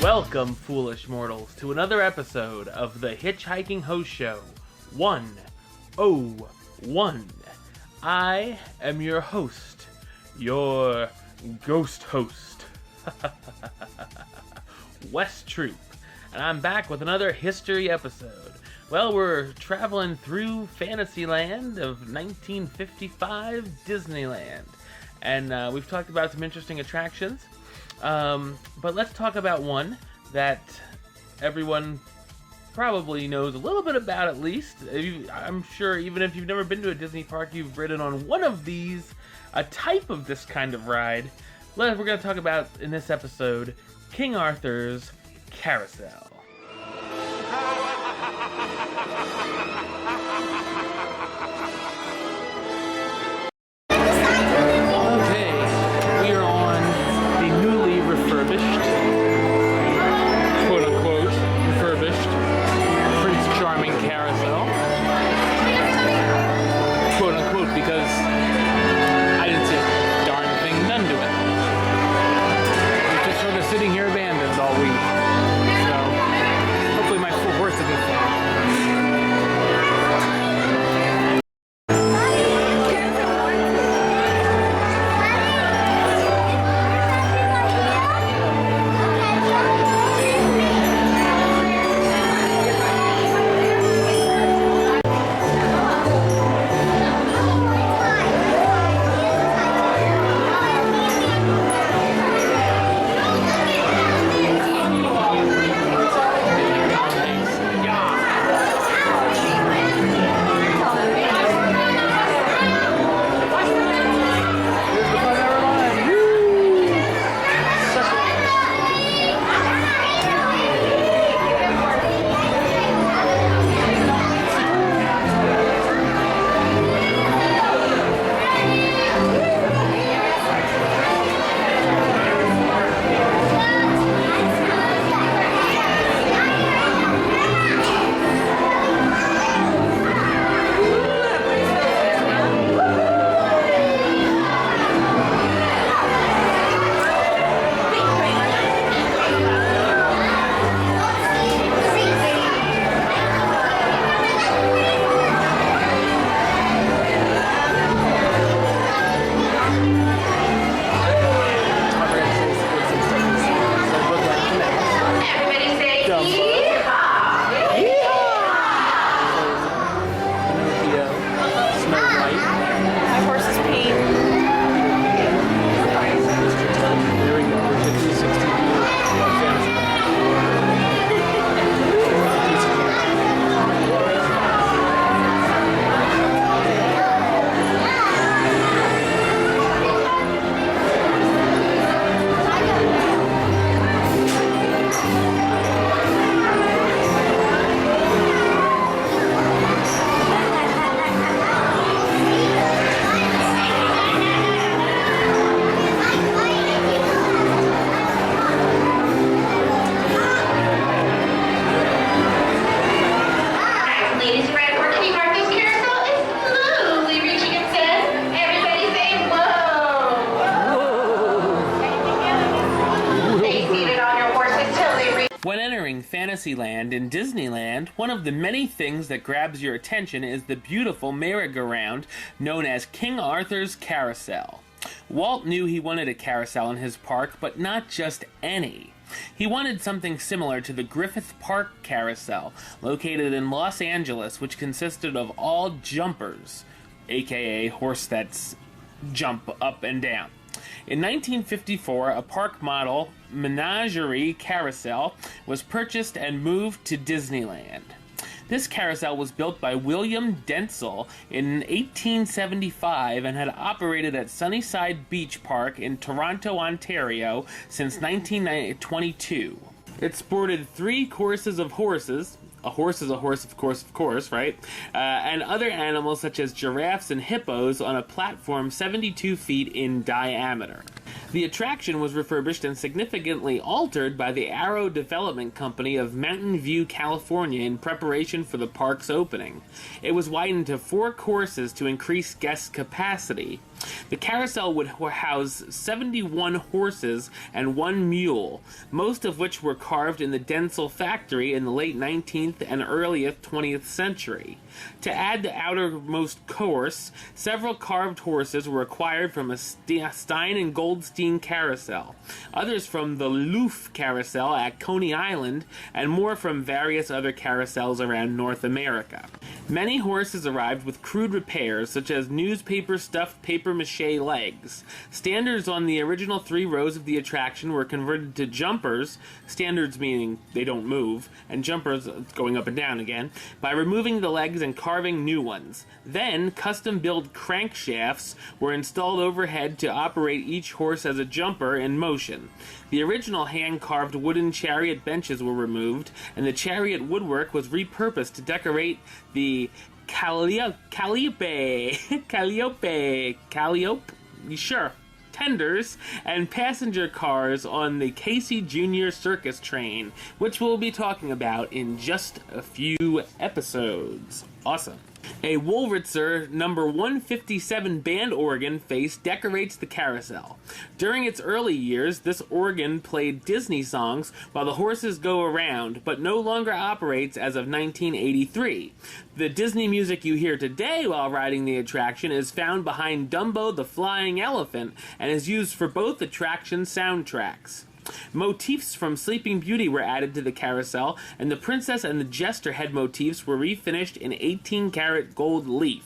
Welcome, foolish mortals, to another episode of the HitchHiking Hosts Show 101. I am your host, your ghost host, West Troop, and I'm back with another history episode. Well, we're traveling through Fantasyland of 1955 Disneyland, and we've talked about some interesting attractions. But let's talk about one that everyone probably knows a little bit about, at least. I'm sure even if you've never been to a Disney park, you've ridden on one of these, a type of this kind of ride. We're going to talk about, in this episode, King Arthur's Carousel. Fantasyland in Disneyland, one of the many things that grabs your attention is the beautiful merry-go-round known as King Arthur's Carousel. Walt knew he wanted a carousel in his park, but not just any. He wanted something similar to the Griffith Park Carousel, located in Los Angeles, which consisted of all jumpers, aka horse that jump up and down. In 1954, a park model menagerie carousel was purchased and moved to Disneyland. This carousel was built by William Dentzel in 1875 and had operated at Sunnyside Beach Park in Toronto, Ontario since 1922. It sported 3 courses of horses, A horse is a horse, of course, right? And other animals such as giraffes and hippos on a platform 72 feet in diameter. The attraction was refurbished and significantly altered by the Arrow Development Company of Mountain View, California in preparation for the park's opening. It was widened to 4 courses to increase guest capacity. The carousel would house 71 horses and 1 mule, most of which were carved in the Denzel factory in the late 19th and early 20th century. To add the outermost course, several carved horses were acquired from a Stein and Goldstein carousel, others from the Loof carousel at Coney Island, and more from various other carousels around North America. Many horses arrived with crude repairs, such as newspaper stuffed papier-mâché legs. Standards on the original 3 rows of the attraction were converted to jumpers, standards meaning they don't move, and jumpers going up and down again, by removing the legs and carving new ones. Then, custom-built crankshafts were installed overhead to operate each horse as a jumper in motion. The original hand-carved wooden chariot benches were removed, and the chariot woodwork was repurposed to decorate the tenders and passenger cars on the Casey Jr. Circus train, which we'll be talking about in just a few episodes. Awesome. A Wolritzer number 157 band organ face decorates the carousel. During its early years, this organ played Disney songs while the horses go around, but no longer operates as of 1983. The Disney music you hear today while riding the attraction is found behind Dumbo the Flying Elephant and is used for both attraction soundtracks. Motifs from Sleeping Beauty were added to the carousel, and the Princess and the Jester head motifs were refinished in 18-karat gold leaf.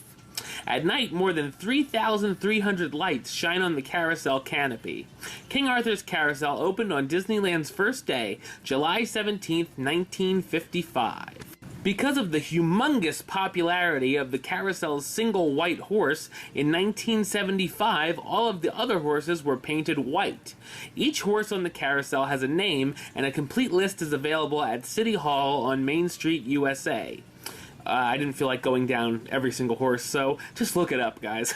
At night, more than 3,300 lights shine on the carousel canopy. King Arthur's Carousel opened on Disneyland's first day, July 17, 1955. Because of the humongous popularity of the carousel's single white horse, in 1975 all of the other horses were painted white. Each horse on the carousel has a name, and a complete list is available at City Hall on Main Street, USA. I didn't feel like going down every single horse, so just look it up, guys.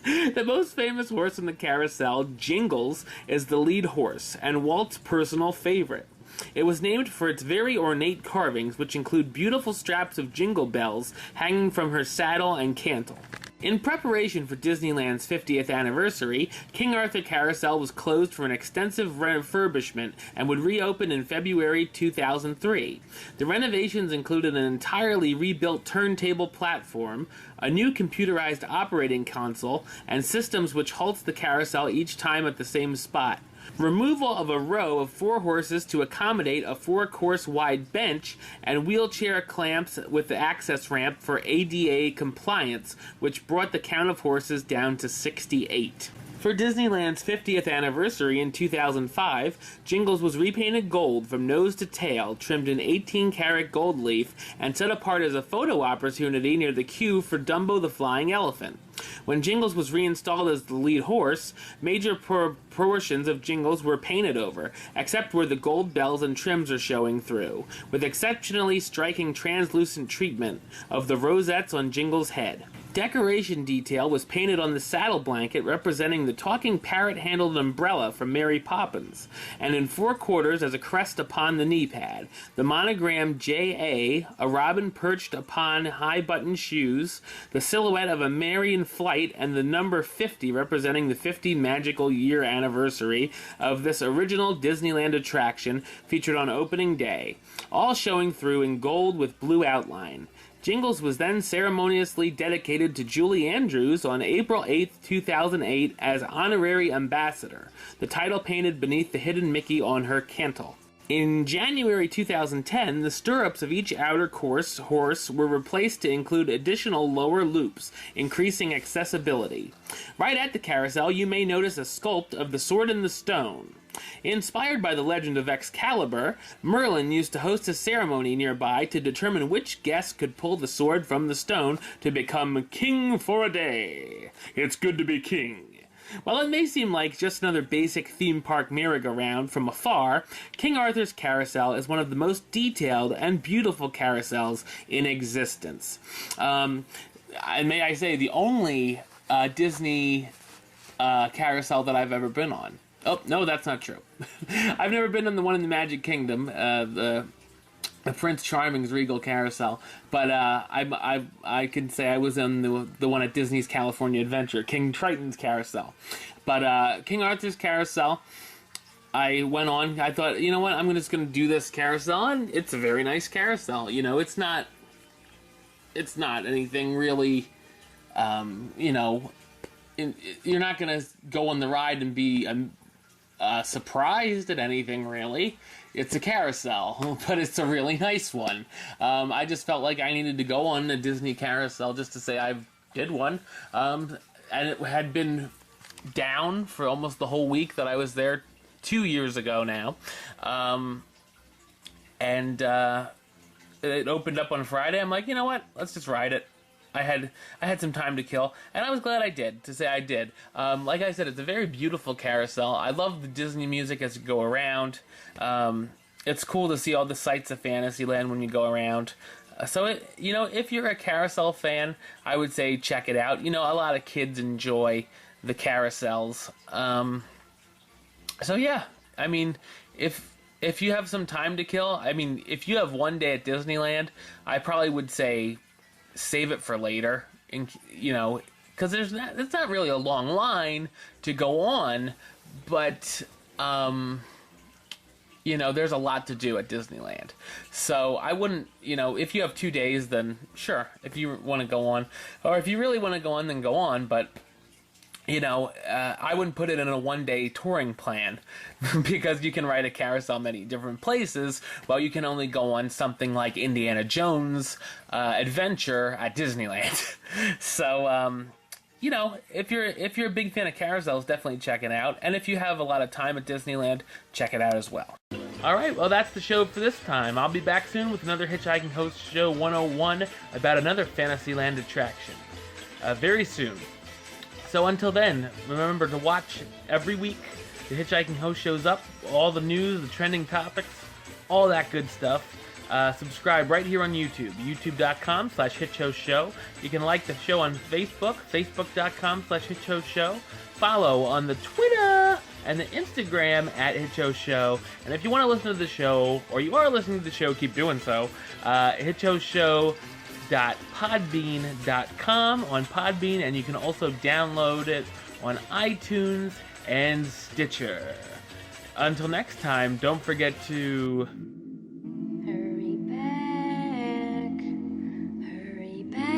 The most famous horse on the carousel, Jingles, is the lead horse, and Walt's personal favorite. It was named for its very ornate carvings, which include beautiful straps of jingle bells hanging from her saddle and cantle. In preparation for Disneyland's 50th anniversary, King Arthur Carousel was closed for an extensive refurbishment and would reopen in February 2003. The renovations included an entirely rebuilt turntable platform, a new computerized operating console, and systems which halts the carousel each time at the same spot. Removal of a row of 4 horses to accommodate a 4-course wide bench, and wheelchair clamps with the access ramp for ADA compliance, which brought the count of horses down to 68. For Disneyland's 50th anniversary in 2005, Jingles was repainted gold from nose to tail, trimmed in 18-karat gold leaf, and set apart as a photo opportunity near the queue for Dumbo the Flying Elephant. When Jingles was reinstalled as the lead horse, major portions of Jingles were painted over, except where the gold bells and trims are showing through, with exceptionally striking translucent treatment of the rosettes on Jingles' head. Decoration detail was painted on the saddle blanket representing the talking parrot-handled umbrella from Mary Poppins, and in 4 quarters as a crest upon the knee pad, the monogram J.A., a robin perched upon high-button shoes, the silhouette of a Mary in flight, and the number 50 representing the 50 magical year anniversary of this original Disneyland attraction featured on opening day, all showing through in gold with blue outline. Jingles was then ceremoniously dedicated to Julie Andrews on April 8, 2008 as Honorary Ambassador, the title painted beneath the hidden Mickey on her cantle. In January 2010, the stirrups of each outer course horse were replaced to include additional lower loops, increasing accessibility. Right at the carousel, you may notice a sculpt of the Sword in the Stone. Inspired by the legend of Excalibur, Merlin used to host a ceremony nearby to determine which guest could pull the sword from the stone to become king for a day. It's good to be king. While it may seem like just another basic theme park merry-go-round from afar, King Arthur's Carousel is one of the most detailed and beautiful carousels in existence. And may I say, the only Disney carousel that I've ever been on. Oh, no, that's not true. I've never been on the one in the Magic Kingdom, the Prince Charming's Regal Carousel, but I can say I was in the one at Disney's California Adventure, King Triton's Carousel. But King Arthur's Carousel, I went on. I thought, you know what, I'm just going to do this carousel, and it's a very nice carousel. You know, it's not anything really, you know, you're not going to go on the ride and be surprised at anything, really. It's a carousel, but it's a really nice one. I just felt like I needed to go on a Disney carousel just to say I did one. And it had been down for almost the whole week that I was there 2 years ago now. And it opened up on Friday. I'm like, you know what? Let's just ride it. I had some time to kill, and I was glad I did, to say I did. Like I said, it's a very beautiful carousel. I love the Disney music as you go around. It's cool to see all the sights of Fantasyland when you go around. So, you know, if you're a carousel fan, I would say check it out. You know, a lot of kids enjoy the carousels. So, yeah, I mean, if you have some time to kill, I mean, if you have one day at Disneyland, I probably would say save it for later, and you know, because it's not really a long line to go on, but you know, there's a lot to do at Disneyland. So I wouldn't, you know, if you have 2 days, then sure, if you want to go on, or if you really want to go on, then go on, but you know, I wouldn't put it in a one-day touring plan because you can ride a carousel many different places, while you can only go on something like Indiana Jones Adventure at Disneyland. So, you know, if you're a big fan of carousels, definitely check it out. And if you have a lot of time at Disneyland, check it out as well. All right, well, that's the show for this time. I'll be back soon with another Hitchhiking Hosts Show 101 about another Fantasyland attraction. Very soon. So until then, remember to watch every week. The Hitchhiking Host shows up, all the news, the trending topics, all that good stuff. Subscribe right here on YouTube, youtube.com/HitchHostShow. You can like the show on Facebook, facebook.com/HitchHostShow. Follow on the Twitter and the Instagram at HitchHostShow. And if you want to listen to the show, or you are listening to the show, keep doing so. HitchHostShow.podbean.com on Podbean, and you can also download it on iTunes and Stitcher. Until next time, don't forget to hurry back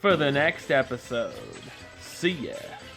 for the next episode. See ya.